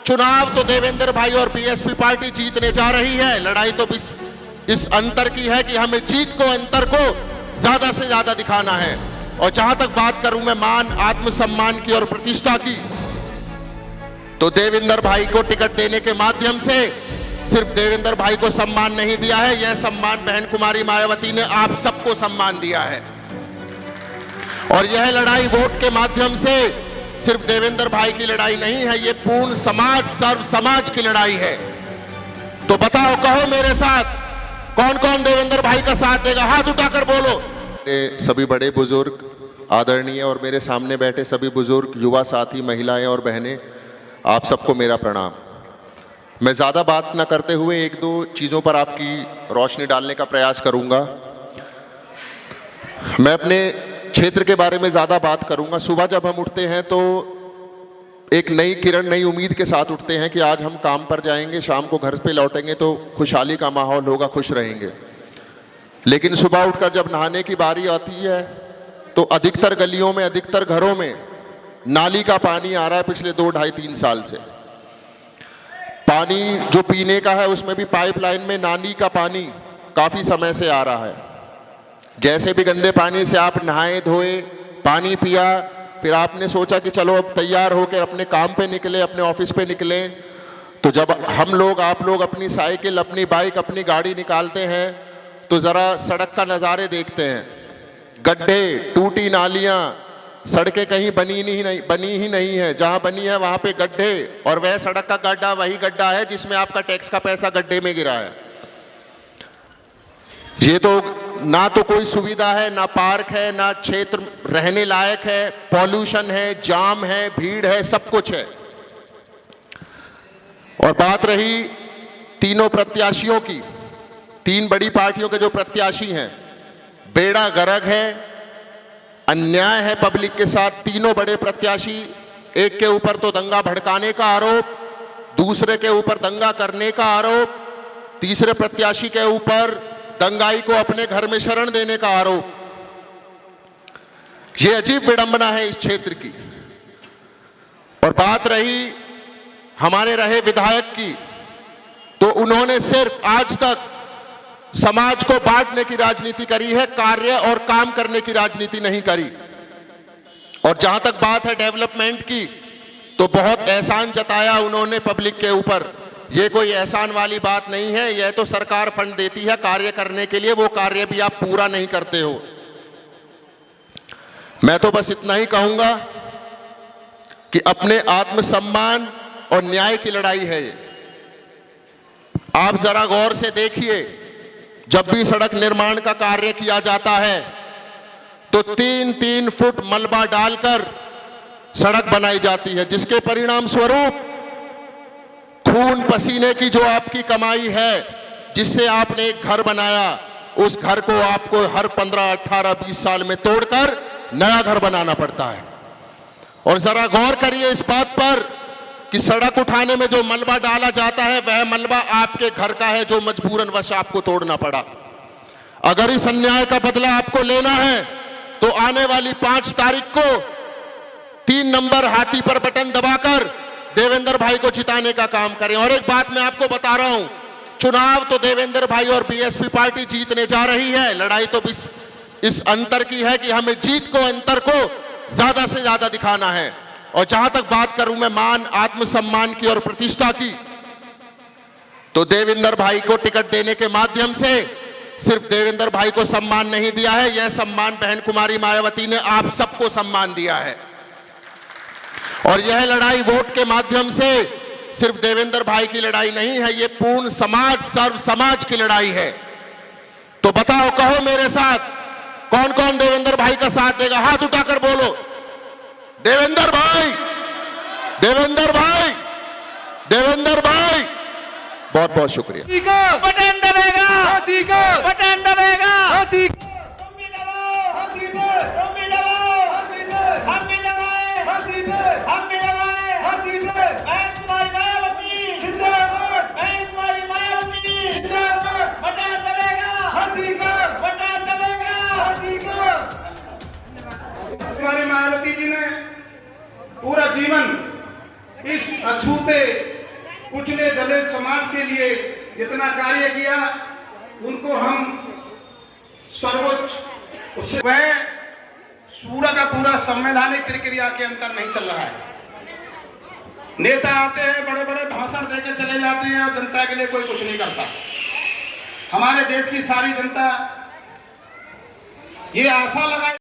चुनाव तो देवेंद्र भाई और बीएसपी पार्टी जीतने जा रही है। लड़ाई तो इस अंतर की है कि हमें जीत को, अंतर को ज्यादा से ज्यादा दिखाना है। और जहां तक बात करूं मैं मान, आत्मसम्मान की और प्रतिष्ठा की, तो देवेंद्र भाई को टिकट देने के माध्यम से सिर्फ देवेंद्र भाई को सम्मान नहीं दिया है, यह सम्मान बहन कुमारी मायावती ने आप सबको सम्मान दिया है। और यह लड़ाई वोट के माध्यम से सिर्फ देवेंद्र भाई की लड़ाई नहीं है, यह पूर्ण समाज, सर्व समाज की लड़ाई है। तो बताओ, कहो मेरे साथ, कौन कौन देवेंद्र भाई का साथ देगा? हाथ उठाकर बोलो। सभी बड़े बुजुर्ग, आदरणीय और मेरे सामने बैठे सभी बुजुर्ग, युवा साथी, महिलाएं और बहनें, आप सबको मेरा प्रणाम। मैं ज़्यादा बात न करते हुए एक दो चीज़ों पर आपकी रोशनी डालने का प्रयास करूंगा। मैं अपने क्षेत्र के बारे में ज़्यादा बात करूंगा। सुबह जब हम उठते हैं तो एक नई किरण, नई उम्मीद के साथ उठते हैं कि आज हम काम पर जाएंगे, शाम को घर पे लौटेंगे तो खुशहाली का माहौल होगा, खुश रहेंगे। लेकिन सुबह उठकर जब नहाने की बारी आती है तो अधिकतर गलियों में, अधिकतर घरों में नाली का पानी आ रहा है पिछले 2, 2.5, 3 साल से। पानी जो पीने का है उसमें भी पाइपलाइन में नाली का पानी काफ़ी समय से आ रहा है। जैसे भी गंदे पानी से आप नहाए धोए, पानी पिया, फिर आपने सोचा कि चलो अब तैयार होकर अपने काम पे निकले, अपने ऑफिस पे निकले, तो जब हम लोग, आप लोग अपनी साइकिल, अपनी बाइक, अपनी गाड़ी निकालते हैं तो ज़रा सड़क का नज़ारे देखते हैं। गड्ढे, टूटी नालियाँ, सड़कें कहीं बनी ही नहीं है। जहाँ बनी है वहाँ पे गड्ढे, और वह सड़क का गड्ढा वही गड्ढा है जिसमें आपका टैक्स का पैसा गड्ढे में गिरा है। ये तो ना तो कोई सुविधा है, ना पार्क है, ना क्षेत्र रहने लायक है, पॉल्यूशन है, जाम है, भीड़ है, सब कुछ है। और बात रही तीनों प्रत्याशियों की, 3 बड़ी पार्टियों के जो प्रत्याशी हैं, बेड़ा गर्क है, अन्याय है पब्लिक के साथ। तीनों बड़े प्रत्याशी, एक के ऊपर तो दंगा भड़काने का आरोप, दूसरे के ऊपर दंगा करने का आरोप, तीसरे प्रत्याशी के ऊपर दंगाई को अपने घर में शरण देने का आरोप। यह अजीब विडंबना है इस क्षेत्र की। और बात रही हमारे रहे विधायक की, तो उन्होंने सिर्फ आज तक समाज को बांटने की राजनीति करी है, कार्य और काम करने की राजनीति नहीं करी। और जहां तक बात है डेवलपमेंट की, तो बहुत एहसान जताया उन्होंने पब्लिक के ऊपर। ये कोई एहसान वाली बात नहीं है, यह तो सरकार फंड देती है कार्य करने के लिए, वो कार्य भी आप पूरा नहीं करते हो। मैं तो बस इतना ही कहूंगा कि अपने आत्मसम्मान और न्याय की लड़ाई है ये। आप जरा गौर से देखिए, जब भी सड़क निर्माण का कार्य किया जाता है तो 3-3 फुट मलबा डालकर सड़क बनाई जाती है, जिसके परिणाम स्वरूप खून पसीने की जो आपकी कमाई है, जिससे आपने एक घर बनाया, उस घर को आपको हर 15, 18, 20 साल में तोड़कर नया घर बनाना पड़ता है। और जरा गौर करिए इस बात पर कि सड़क उठाने में जो मलबा डाला जाता है वह मलबा आपके घर का है, जो मजबूरन वश आपको तोड़ना पड़ा। अगर इस अन्याय का बदला आपको लेना है तो आने वाली 5 तारीख को 3 नंबर हाथी पर बटन दबाकर देवेंद्र भाई को जिताने का काम करें। और एक बात मैं आपको बता रहा हूं, चुनाव तो देवेंद्र भाई और बीएसपी पार्टी जीतने जा रही है। लड़ाई तो इस अंतर की है कि हमें जीत को, अंतर को ज्यादा से ज्यादा दिखाना है। और जहां तक बात करूं मैं मान, आत्मसम्मान की और प्रतिष्ठा की, तो देवेंद्र भाई को टिकट देने के माध्यम से सिर्फ देवेंद्र भाई को सम्मान नहीं दिया है, यह सम्मान बहन कुमारी मायावती ने आप सबको सम्मान दिया है। और यह लड़ाई वोट के माध्यम से सिर्फ देवेंद्र भाई की लड़ाई नहीं है, यह पूर्ण समाज, सर्व समाज की लड़ाई है। तो बताओ, कहो मेरे साथ, कौन कौन देवेंद्र भाई का साथ देगा? हाथ उठाकर बोलो। देवेंद्र भाई, देवेंद्र भाई, देवेंद्र भाई। बहुत बहुत शुक्रिया। बटन दबेगा, बटन दबेगा। कुमारी मायावती जी ने पूरा जीवन इस अछूते कुचले दलित समाज के लिए जितना कार्य किया, उनको हम सर्वोच्च, वह पूरा का पूरा संवैधानिक प्रक्रिया के अंतर नहीं चल रहा है। नेता आते हैं, बड़े बड़े भाषण देकर चले जाते हैं और जनता के लिए कोई कुछ नहीं करता। हमारे देश की सारी जनता ये आशा लगाए